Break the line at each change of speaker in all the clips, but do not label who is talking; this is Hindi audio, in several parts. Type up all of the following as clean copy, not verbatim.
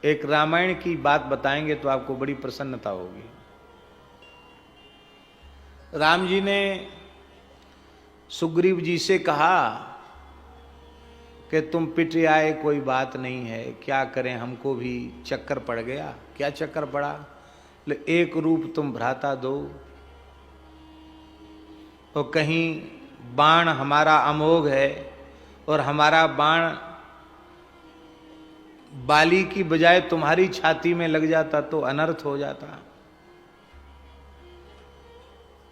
एक रामायण की बात बताएंगे तो आपको बड़ी प्रसन्नता होगी। राम जी ने सुग्रीव जी से कहा कि तुम पिट आए, कोई बात नहीं है, क्या करें, हमको भी चक्कर पड़ गया। क्या चक्कर पड़ा? एक रूप तुम भ्राता दो, और कहीं बाण हमारा अमोघ है और हमारा बाण बाली की बजाय तुम्हारी छाती में लग जाता तो अनर्थ हो जाता।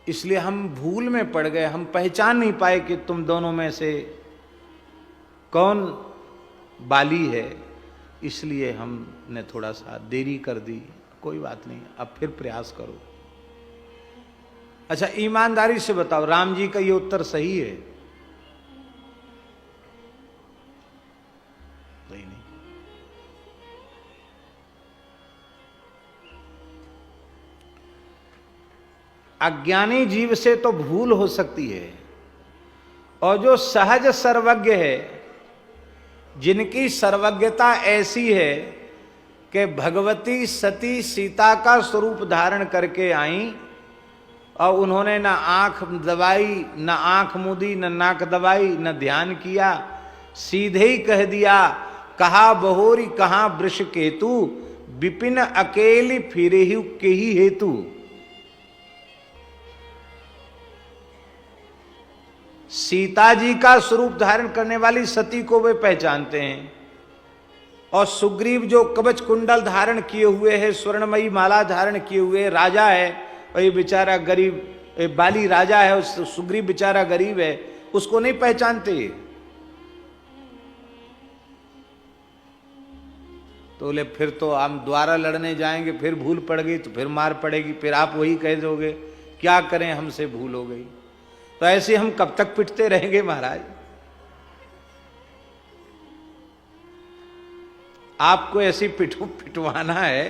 इसलिए हम भूल में पड़ गए, हम पहचान नहीं पाए कि तुम दोनों में से कौन बाली है, इसलिए हमने थोड़ा सा देरी कर दी। कोई बात नहीं, अब फिर प्रयास करो। अच्छा, ईमानदारी से बताओ, राम जी का ये उत्तर सही है? सही नहीं। अज्ञानी जीव से तो भूल हो सकती है, और जो सहज सर्वज्ञ है, जिनकी सर्वज्ञता ऐसी है कि भगवती सती सीता का स्वरूप धारण करके आई और उन्होंने न आंख दबाई, न आंख मूदी, न नाक दबाई, न ध्यान किया, सीधे ही कह दिया, कहा बहोरी कहाँ वृष केतु, विपिन अकेली फिरे ही के ही हेतु। सीता जी का स्वरूप धारण करने वाली सती को वे पहचानते हैं, और सुग्रीव जो कवच कुंडल धारण किए हुए है, स्वर्णमयी माला धारण किए हुए राजा है, और ये बेचारा गरीब बाली राजा है, उस सुग्रीव बेचारा गरीब है, उसको नहीं पहचानते। तो बोले फिर तो हम द्वारा लड़ने जाएंगे, फिर भूल पड़ गई तो फिर मार पड़ेगी, फिर आप वही कह दोगे, क्या करें हमसे भूल हो गई। तो ऐसे हम कब तक पिटते रहेंगे महाराज? आपको ऐसी पिटवाना है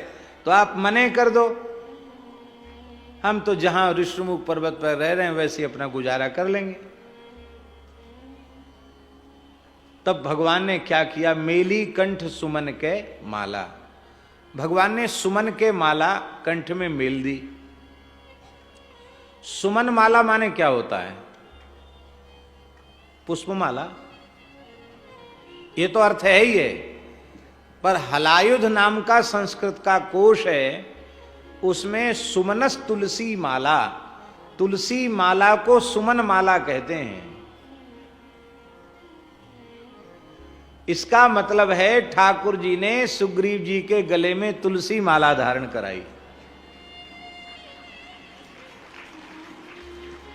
तो आप मने कर दो, हम तो जहां ऋषिमुख पर्वत पर रह रहे हैं वैसे अपना गुजारा कर लेंगे। तब भगवान ने क्या किया? मेली कंठ सुमन के माला, भगवान ने सुमन के माला कंठ में मेल दी। सुमन माला माने क्या होता है? पुष्पमाला, ये तो अर्थ है ही है, पर हलायुध नाम का संस्कृत का कोश है, उसमें सुमनस तुलसी माला, तुलसी माला को सुमन माला कहते हैं। इसका मतलब है ठाकुर जी ने सुग्रीव जी के गले में तुलसी माला धारण कराई,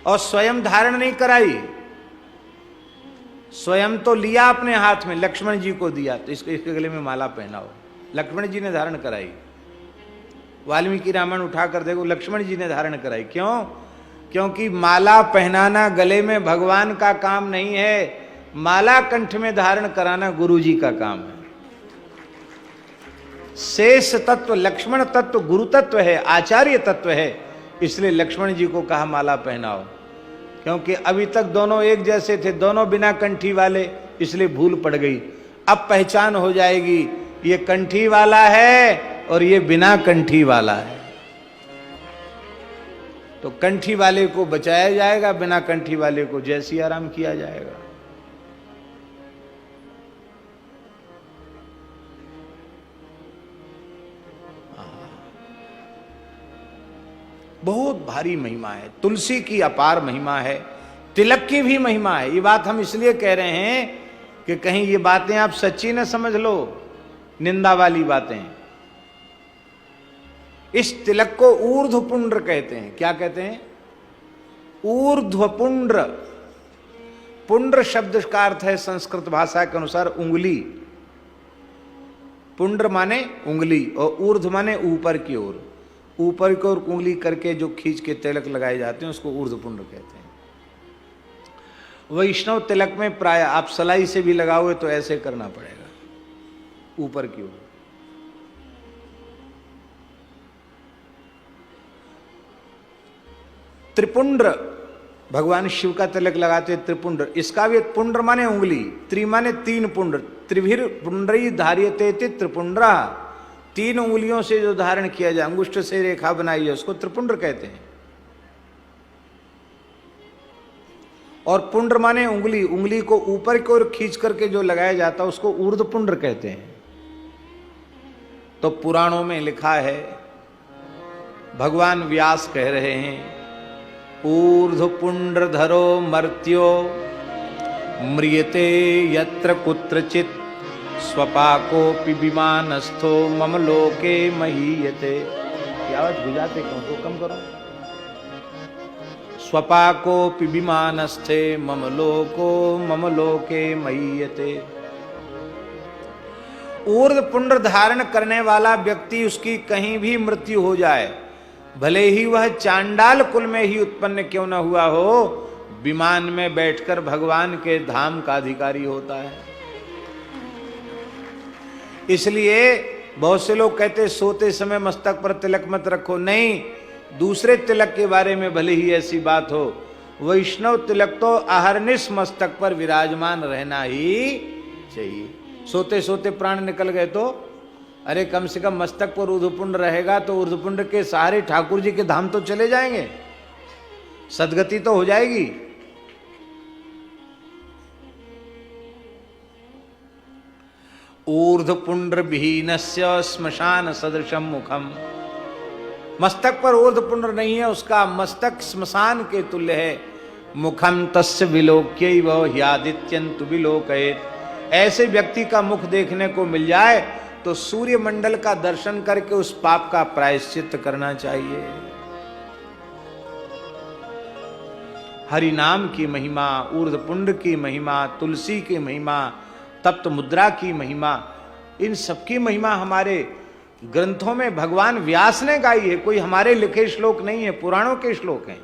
और स्वयं धारण नहीं कराई, स्वयं तो लिया अपने हाथ में, लक्ष्मण जी को दिया, तो इसके गले में माला पहनाओ। लक्ष्मण जी ने धारण कराई। वाल्मीकि रामायण उठा कर देखो, लक्ष्मण जी ने धारण कराई। क्यों? क्योंकि माला पहनाना गले में भगवान का काम नहीं है, माला कंठ में धारण कराना गुरु जी का काम है। शेष तत्व लक्ष्मण तत्व गुरु तत्व है, आचार्य तत्व है, इसलिए लक्ष्मण जी को कहा माला पहनाओ। क्योंकि अभी तक दोनों एक जैसे थे, दोनों बिना कंठी वाले, इसलिए भूल पड़ गई। अब पहचान हो जाएगी, ये कंठी वाला है और ये बिना कंठी वाला है। तो कंठी वाले को बचाया जाएगा, बिना कंठी वाले को जैसी आराम किया जाएगा। बहुत भारी महिमा है, तुलसी की अपार महिमा है, तिलक की भी महिमा है। ये बात हम इसलिए कह रहे हैं कि कहीं ये बातें आप सच्ची न समझ लो, निंदा वाली बातें। इस तिलक को ऊर्ध्वपुंड्र कहते हैं। क्या कहते हैं? ऊर्ध्वपुंड्र। पुंड्र शब्द का अर्थ है संस्कृत भाषा के अनुसार उंगली। पुंड्र माने उंगली, और ऊर्ध्व माने ऊपर की ओर, ऊपर की ओर उंगली करके जो खींच के तिलक लगाए जाते हैं उसको ऊर्ध्वपुंड्र कहते हैं। वैष्णव तिलक में प्राय आप सलाई से भी लगाओगे तो ऐसे करना पड़ेगा, ऊपर की ओर। त्रिपुंड्र, भगवान शिव का तिलक लगाते हैं त्रिपुंड्र। इसका भी पुंड्र माने उंगली, त्रि माने तीन पुंड्र, त्रिभिर पुंड्री धार्यते त्रिपुंड्रा, 3 उंगलियों से जो धारण किया जाए, अंगुष्ठ से रेखा बनाई है उसको त्रिपुंड्र कहते हैं। और पुंड्र माने उंगली, उंगली को ऊपर की ओर खींच करके जो लगाया जाता है उसको ऊर्ध्वपुंड्र कहते हैं। तो पुराणों में लिखा है, भगवान व्यास कह रहे हैं, ऊर्ध्वपुंड्रधरो मर्त्यो म्रियते यत्र कुत्रचित् स्वपाकोपि विमानस्थो मम लोके महीयते। क्या आवाज गुजाते क्यों, तो कम करो। स्वपाकोपि विमानस्थे मम लोके महीयते। ऊर्ध्वपुंड्र धारण करने वाला व्यक्ति, उसकी कहीं भी मृत्यु हो जाए, भले ही वह चांडाल कुल में ही उत्पन्न क्यों न हुआ हो, विमान में बैठकर भगवान के धाम का अधिकारी होता है। इसलिए बहुत से लोग कहते सोते समय मस्तक पर तिलक मत रखो। नहीं, दूसरे तिलक के बारे में भले ही ऐसी बात हो, वैष्णव तिलक तो अहर्निश मस्तक पर विराजमान रहना ही चाहिए। सोते सोते प्राण निकल गए तो अरे कम से कम मस्तक पर ऊर्ध्वपुंड रहेगा तो ऊर्ध्वपुंड के सहारे ठाकुर जी के धाम तो चले जाएंगे, सदगति तो हो जाएगी। ऊर्ध्वपुंड्र विहीनस्य श्मशान सदृशम मुखम। मस्तक पर ऊर्ध्वपुंड्र नहीं है, उसका मस्तक श्मशान के तुल्य है। मुखम तस्य विलोक्यैव ह्यादित्यन्तु विलोकयेत्। ऐसे व्यक्ति का मुख देखने को मिल जाए तो सूर्य मंडल का दर्शन करके उस पाप का प्रायश्चित करना चाहिए। हरि नाम की महिमा, ऊर्ध्वपुंड की महिमा, तुलसी की महिमा, तप्त मुद्रा की महिमा, इन सबकी महिमा हमारे ग्रंथों में भगवान व्यास ने गाई है। कोई हमारे लिखे श्लोक नहीं है, पुराणों के श्लोक हैं।